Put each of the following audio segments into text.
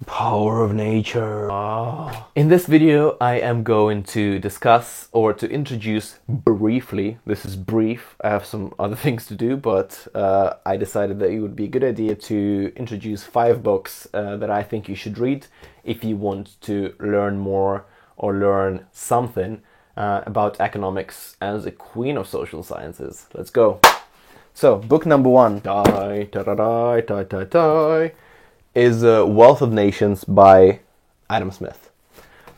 Power of nature. In this video, I am going to discuss or to introduce briefly, this is brief, I have some other things to do, but I decided that it would be a good idea to introduce 5 books that I think you should read if you want to learn more or learn something about economics as a queen of social sciences. Let's go. So, book number 1. Is Wealth of Nations by Adam Smith.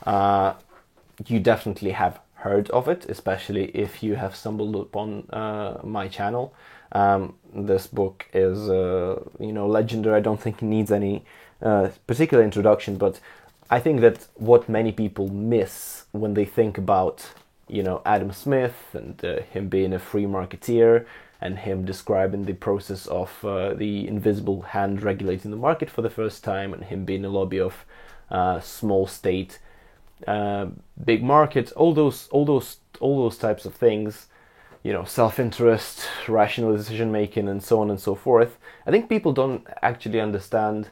You definitely have heard of it, especially if you have stumbled upon my channel. This book is, legendary. I don't think it needs any particular introduction, but I think that what many people miss when they think about, Adam Smith and him being a free marketeer, and him describing the process of the invisible hand regulating the market for the first time, and him being a lobby of small state, big markets, all those types of things, self-interest, rational decision making, and so on and so forth. I think people don't actually understand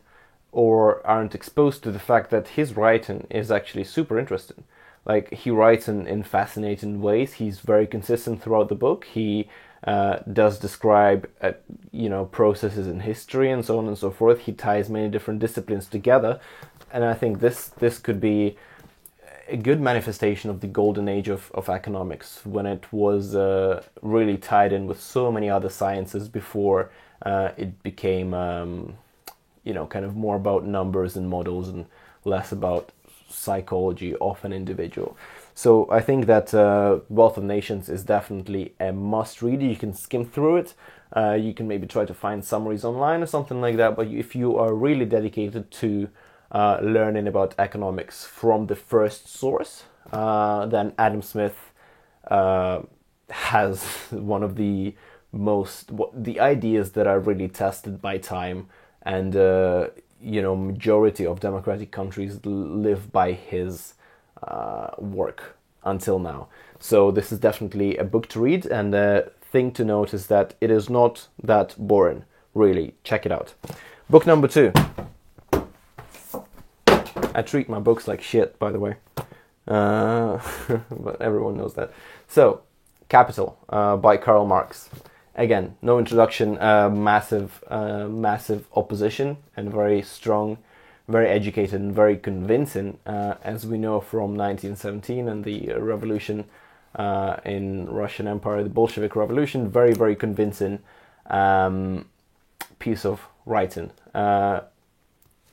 or aren't exposed to the fact that his writing is actually super interesting. Like, he writes in fascinating ways. He's very consistent throughout the book. He does describe, processes in history and so on and so forth. He ties many different disciplines together, and I think this could be a good manifestation of the golden age of economics, when it was really tied in with so many other sciences before it became, kind of more about numbers and models and less about psychology of an individual. So I think that Wealth of Nations is definitely a must-read. You can skim through it. You can maybe try to find summaries online or something like that. But if you are really dedicated to learning about economics from the first source, then Adam Smith has one of the the ideas that are really tested by time, and majority of democratic countries live by his work until now. So this is definitely a book to read, and the thing to note is that it is not that boring. Really, check it out. Book number 2. I treat my books like shit, by the way, but everyone knows that. So, Capital by Karl Marx. Again, no introduction, massive opposition, and very strong, very educated, and very convincing, as we know from 1917 and the revolution in Russian Empire, the Bolshevik Revolution. Very, very convincing piece of writing. A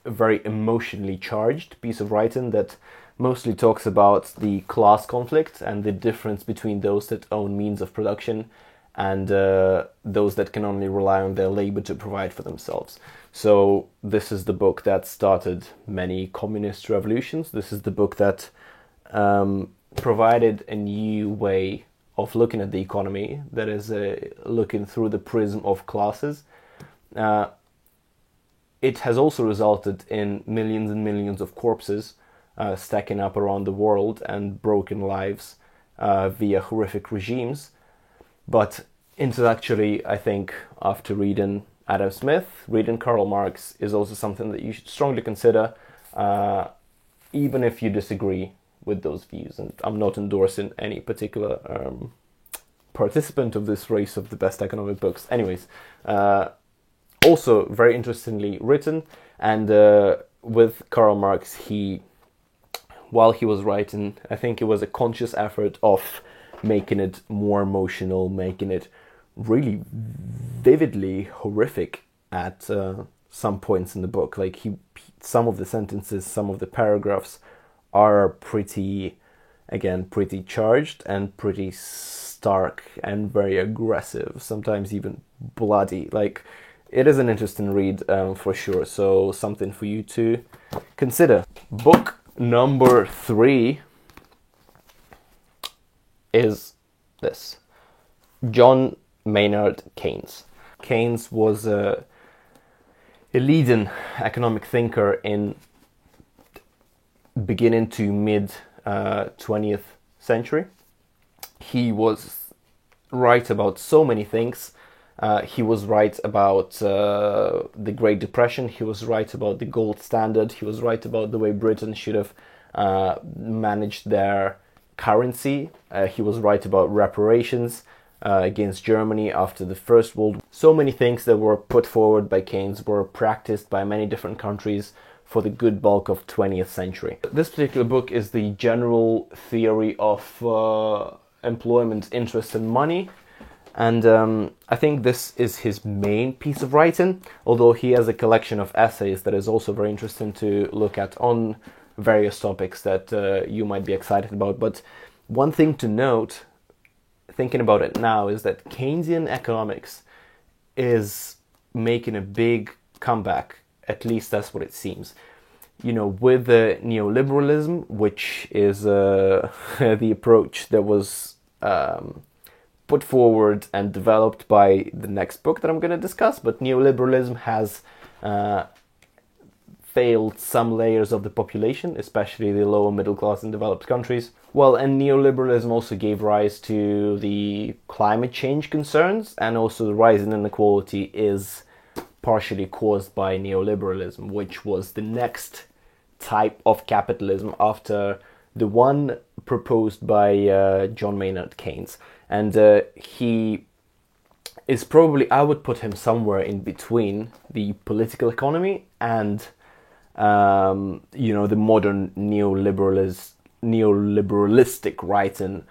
very emotionally charged piece of writing that mostly talks about the class conflict and the difference between those that own means of production and those that can only rely on their labor to provide for themselves. So this is the book that started many communist revolutions. This is the book that provided a new way of looking at the economy, that is looking through the prism of classes. It has also resulted in millions and millions of corpses stacking up around the world and broken lives via horrific regimes. But intellectually, I think after reading Adam Smith, reading Karl Marx is also something that you should strongly consider, even if you disagree with those views. And I'm not endorsing any particular participant of this race of the best economic books. Anyways, also very interestingly written, and with Karl Marx, while he was writing, I think it was a conscious effort of making it more emotional, making it really vividly horrific at some points in the book. Like, some of the sentences, some of the paragraphs are pretty charged and pretty stark and very aggressive, sometimes even bloody. Like, it is an interesting read for sure, so something for you to consider. Book number 3 is this. John Maynard Keynes. Keynes was a leading economic thinker in beginning to mid 20th century. He was right about so many things, He was right about the Great Depression. He was right about the gold standard. He was right about the way Britain should have managed their currency. He was right about reparations against Germany after the First World War. So many things that were put forward by Keynes were practiced by many different countries for the good bulk of 20th century. This particular book is the general theory of employment, interest and money. And I think this is his main piece of writing, although he has a collection of essays that is also very interesting to look at on various topics that you might be excited about. But one thing to note, thinking about it now, is that Keynesian economics is making a big comeback, at least that's what it seems. You know, with the neoliberalism, which is the approach that was put forward and developed by the next book that I'm going to discuss, but neoliberalism has failed some layers of the population, especially the lower middle class in developed countries. Well, and neoliberalism also gave rise to the climate change concerns, and also the rise in inequality is partially caused by neoliberalism, which was the next type of capitalism after the one proposed by John Maynard Keynes. And he is probably, I would put him somewhere in between the political economy and, the modern neoliberalistic writing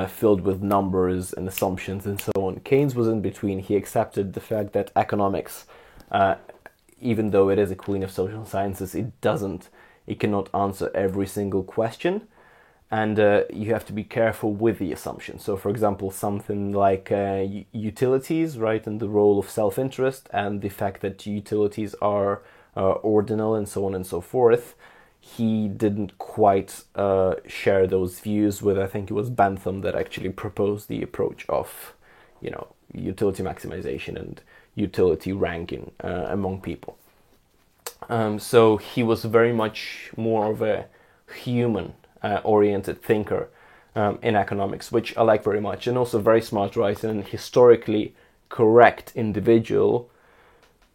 filled with numbers and assumptions and so on. Keynes was in between. He accepted the fact that economics, even though it is a queen of social sciences, it cannot answer every single question. And you have to be careful with the assumptions. So, for example, something like utilities, right, and the role of self-interest and the fact that utilities are ordinal and so on and so forth. He didn't quite share those views with, I think it was Bentham that actually proposed the approach of, utility maximization and utility ranking among people. So he was very much more of a human oriented thinker in economics, which I like very much, and also very smart writer and historically correct individual,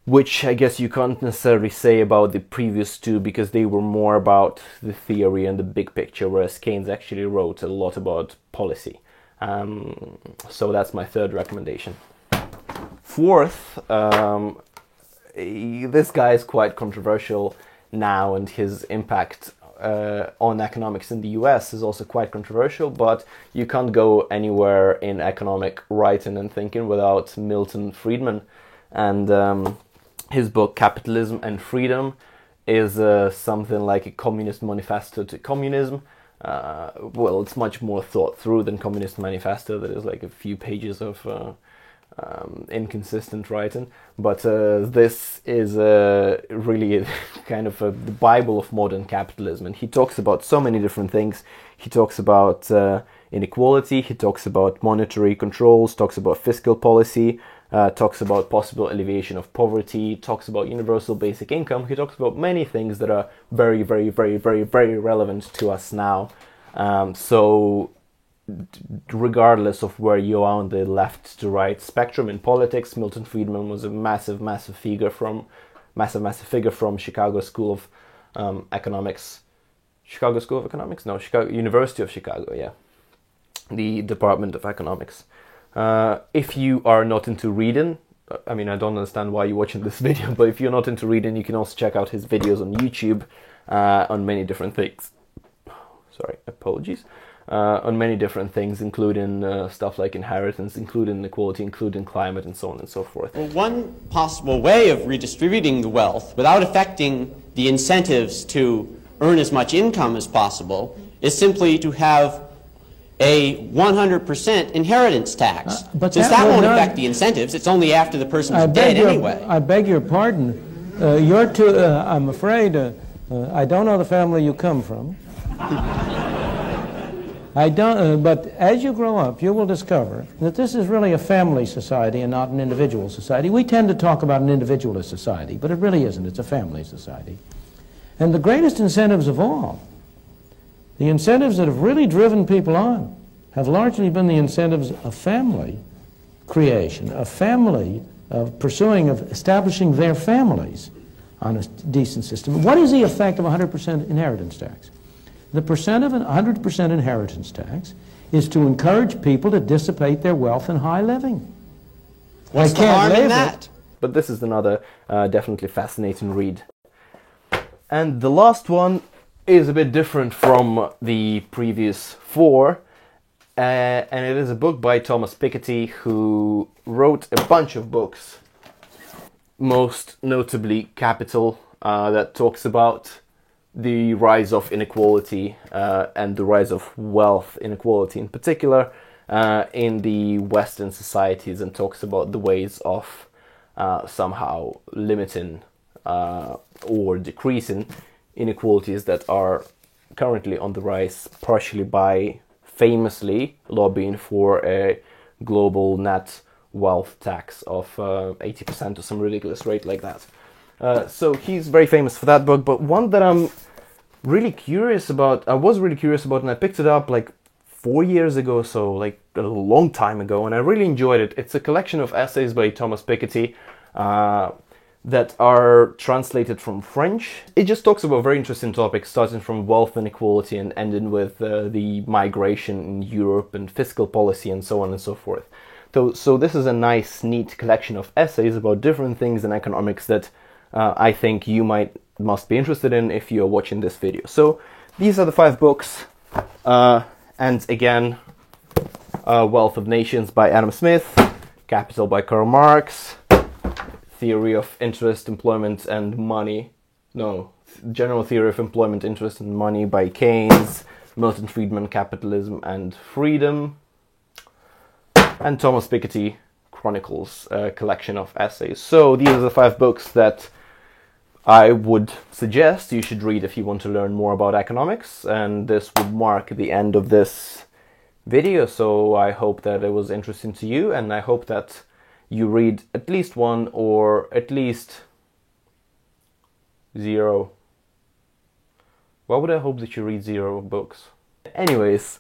which I guess you can't necessarily say about the previous two because they were more about the theory and the big picture, whereas Keynes actually wrote a lot about policy. So that's my third recommendation. Fourth, this guy is quite controversial now, and his impact on economics in the US is also quite controversial, but you can't go anywhere in economic writing and thinking without Milton Friedman. And his book Capitalism and Freedom is something like a communist manifesto to communism. Well, it's much more thought through than Communist Manifesto. That is like a few pages of inconsistent writing, but this is really kind of the Bible of modern capitalism, and he talks about so many different things. He talks about inequality, he talks about monetary controls, talks about fiscal policy, talks about possible alleviation of poverty, talks about universal basic income. He talks about many things that are very, very, very, very, very relevant to us now. So regardless of where you are on the left to right spectrum in politics, Milton Friedman was a massive figure from Chicago School of Economics. Chicago School of Economics? No, University of Chicago, yeah. The Department of Economics. If you are not into reading, I mean, I don't understand why you're watching this video, but if you're not into reading, you can also check out his videos on YouTube on many different things. Sorry, apologies. On many different things, including stuff like inheritance, including inequality, including climate, and so on and so forth. Well, one possible way of redistributing the wealth without affecting the incentives to earn as much income as possible is simply to have a 100% inheritance tax. But since that won't affect the incentives, it's only after the person's dead anyway. I beg your pardon. I'm afraid, I don't know the family you come from. I don't, but as you grow up, you will discover that this is really a family society and not an individual society. We tend to talk about an individualist society, but it really isn't. It's a family society. And the greatest incentives of all, the incentives that have really driven people on, have largely been the incentives of family creation, a family of pursuing, of establishing their families on a decent system. What is the effect of 100% inheritance tax? The percent of 100% inheritance tax is to encourage people to dissipate their wealth in high living. What's the harm in that? But this is another definitely fascinating read. And the last one is a bit different from the previous four. And it is a book by Thomas Piketty, who wrote a bunch of books, most notably Capital, that talks about the rise of inequality and the rise of wealth inequality in particular in the Western societies, and talks about the ways of somehow limiting or decreasing inequalities that are currently on the rise, partially by famously lobbying for a global net wealth tax of 80% or some ridiculous rate like that. So he's very famous for that book, but one that I'm really curious about, I was really curious about, and I picked it up like 4 years ago, so like a long time ago, and I really enjoyed it. It's a collection of essays by Thomas Piketty that are translated from French. It just talks about very interesting topics, starting from wealth inequality and ending with the migration in Europe and fiscal policy and so on and so forth. So this is a nice, neat collection of essays about different things in economics that I think you must be interested in if you're watching this video. So these are the 5 books, and again, Wealth of Nations by Adam Smith, Capital by Karl Marx, Theory of Interest, Employment and Money, General Theory of Employment, Interest and Money by Keynes, Milton, Friedman, Capitalism and Freedom, and Thomas Piketty, Chronicles, a collection of essays. So these are the 5 books that I would suggest you should read if you want to learn more about economics, and this would mark the end of this video. So I hope that it was interesting to you, and I hope that you read at least 1 or at least 0. Why would I hope that you read 0 books? Anyways,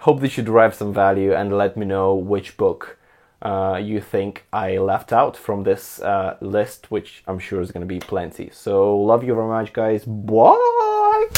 hope that you derive some value, and let me know which book you think I left out from this list, which I'm sure is going to be plenty. So love you very much, guys. Bye!